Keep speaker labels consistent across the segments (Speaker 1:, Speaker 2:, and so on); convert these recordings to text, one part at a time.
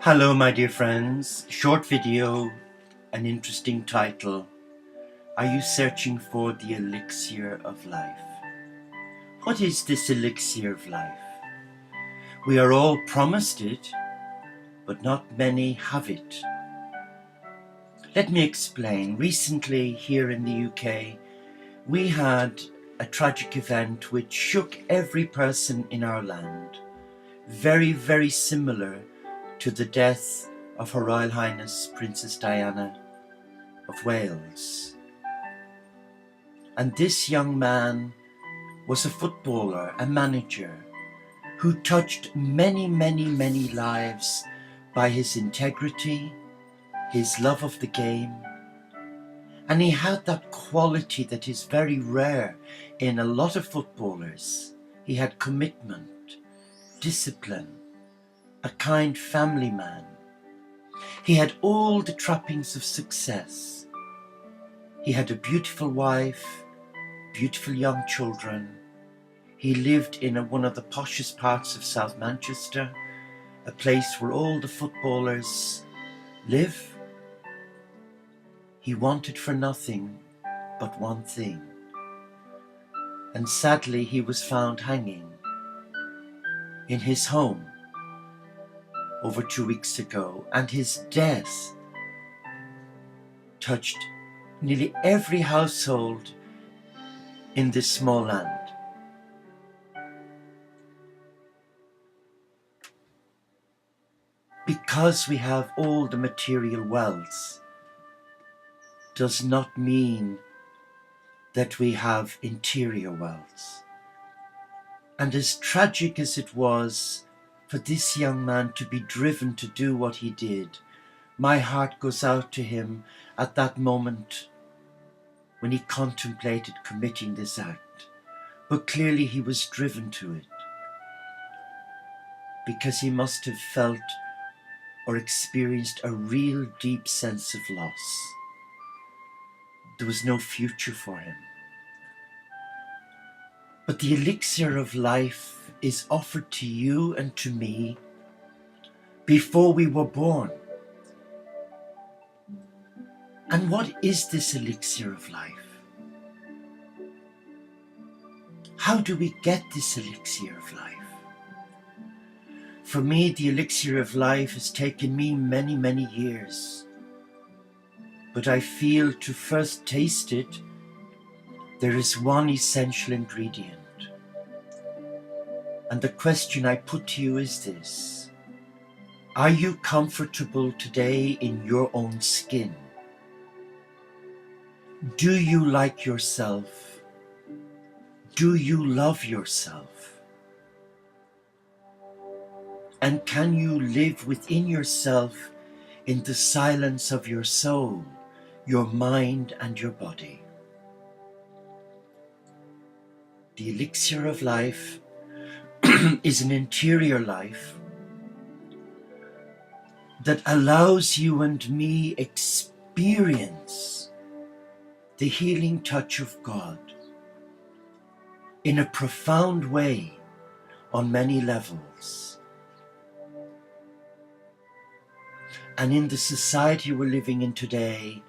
Speaker 1: Hello my dear friends, short video, an interesting title. Are you searching for the elixir of life? What is this elixir of life? We are all promised it, but not many have it. Let me explain. Recently here in the UK, we had a tragic event which shook every person in our land. Very, very similar to the death of Her Royal Highness Princess Diana of Wales. And this young man was a footballer, a manager, who touched many, many, many lives by his integrity, his love of the game, and he had that quality that is very rare in a lot of footballers. He had commitment, discipline, a kind family man. He had all the trappings of success. He had a beautiful wife, beautiful young children. He lived in one of the poshest parts of South Manchester, a place where all the footballers live. He wanted for nothing but one thing. And sadly, he was found hanging in his home over 2 weeks ago, and his death touched nearly every household in this small land. Because we have all the material wealth does not mean that we have interior wealth. And as tragic as it was for this young man to be driven to do what he did, my heart goes out to him at that moment when he contemplated committing this act. But clearly he was driven to it because he must have felt or experienced a real deep sense of loss. There was no future for him. But the elixir of life is offered to you and to me before we were born. And what is this elixir of life? How do we get this elixir of life? For me, the elixir of life has taken me many, many years. But I feel to first taste it, there is one essential ingredient. And the question I put to you is this: are you comfortable today in your own skin? Do you like yourself? Do you love yourself? And can you live within yourself in the silence of your soul, your mind and your body? The elixir of life is an interior life that allows you and me experience the healing touch of God in a profound way on many levels. And in the society we're living in today,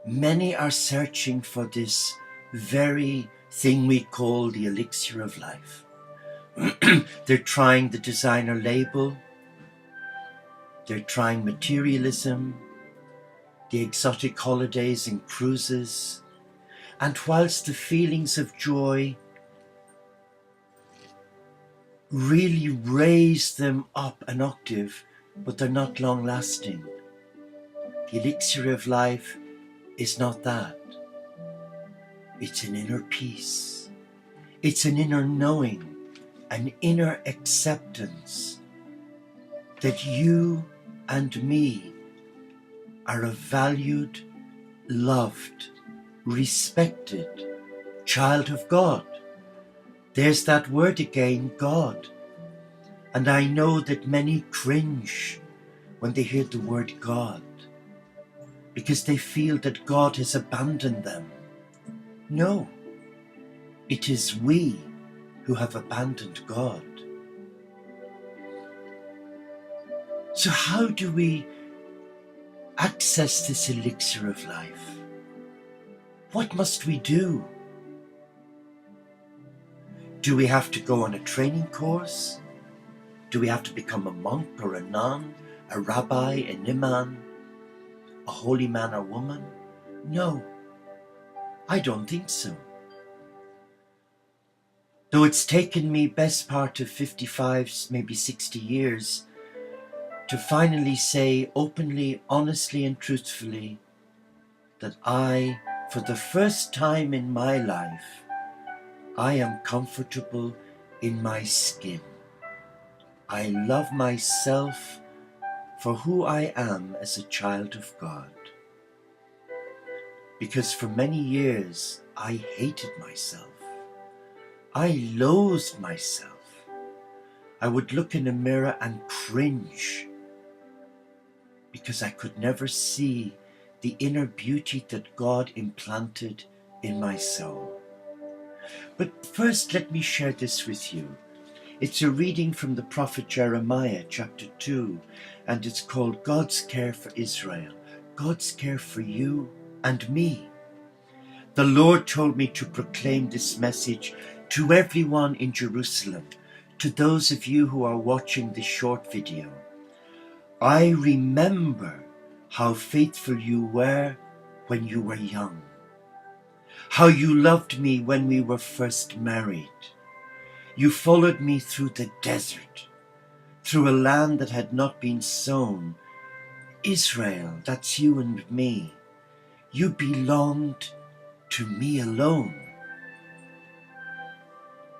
Speaker 1: many are searching for this very thing we call the elixir of life. They're trying the designer label, they're trying materialism, the exotic holidays and cruises, and whilst the feelings of joy really raise them up an octave, but they're not long lasting. The elixir of life is not that. It's an inner peace. It's an inner knowing, an inner acceptance that you and me are a valued, loved, respected child of God. There's that word again, God. And I know that many cringe when they hear the word God, because they feel that God has abandoned them. No, it is we who have abandoned God. So how do we access this elixir of life? What must we do? Do we have to go on a training course? Do we have to become a monk or a nun, a rabbi, an imam, a holy man or woman? No, I don't think so. Though it's taken me best part of 55, maybe 60 years to finally say openly, honestly and truthfully that I, for the first time in my life, I am comfortable in my skin. I love myself for who I am as a child of God. Because for many years I hated myself. I loathed myself. I would look in a mirror and cringe because I could never see the inner beauty that God implanted in my soul. But first, let me share this with you. It's a reading from the prophet Jeremiah, chapter 2, and it's called God's Care for Israel, God's care for you and me. The Lord told me to proclaim this message to everyone in Jerusalem, to those of you who are watching this short video. I remember how faithful you were when you were young, how you loved me when we were first married. You followed me through the desert, through a land that had not been sown. Israel, that's you and me. You belonged to me alone.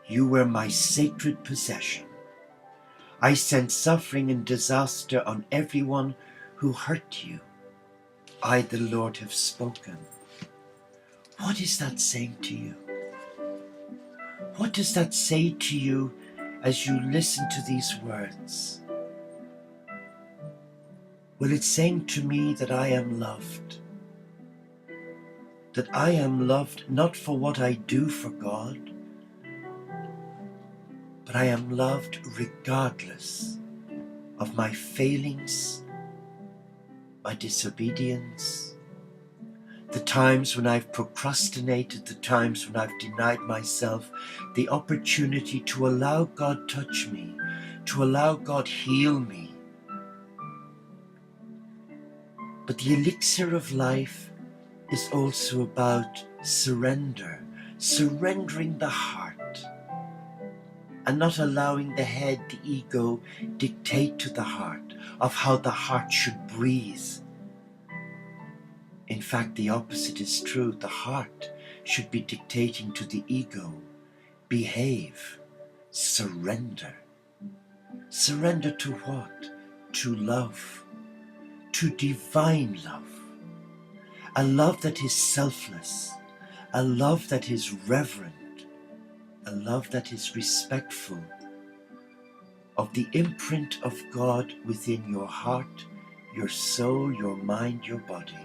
Speaker 1: You were my sacred possession. I sent suffering and disaster on everyone who hurt you. I, the Lord, have spoken. What is that saying to you? What does that say to you as you listen to these words? Well, it's saying to me that I am loved. That I am loved not for what I do for God, but I am loved regardless of my failings, my disobedience, the times when I've procrastinated, the times when I've denied myself the opportunity to allow God touch me, to allow God heal me. But the elixir of life is also about surrender, surrendering the heart, and not allowing the head, the ego, dictate to the heart of how the heart should breathe. In fact, the opposite is true. The heart should be dictating to the ego. Behave. Surrender. Surrender to what? To love. To divine love. A love that is selfless. A love that is reverent. A love that is respectful of the imprint of God within your heart, your soul, your mind, your body.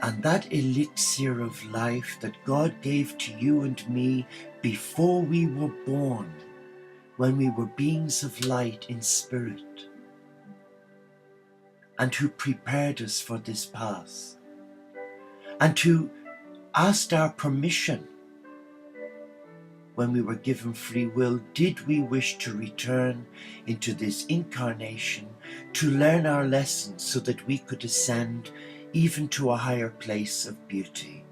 Speaker 1: And that elixir of life that God gave to you and me before we were born, when we were beings of light in spirit, and who prepared us for this path, and who asked our permission when we were given free will, did we wish to return into this incarnation to learn our lessons so that we could ascend even to a higher place of beauty.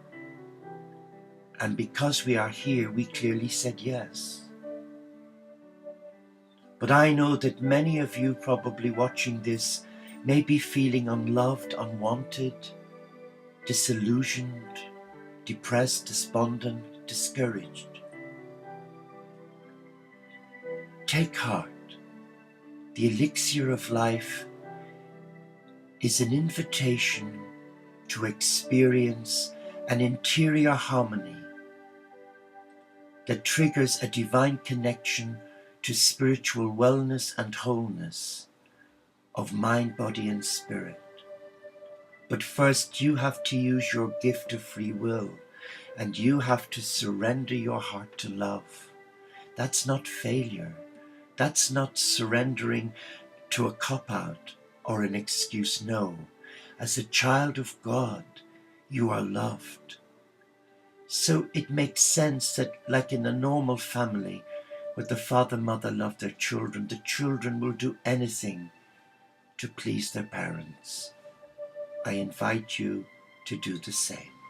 Speaker 1: And because we are here, we clearly said yes. But I know that many of you probably watching this may be feeling unloved, unwanted, disillusioned, depressed, despondent, discouraged. Take heart. The elixir of life is an invitation to experience an interior harmony that triggers a divine connection to spiritual wellness and wholeness of mind, body, and spirit. But first, you have to use your gift of free will, and you have to surrender your heart to love. That's not failure. That's not surrendering to a cop-out or an excuse. No. As a child of God, you are loved. So it makes sense that, like in a normal family, where the father and mother love their children, the children will do anything to please their parents. I invite you to do the same.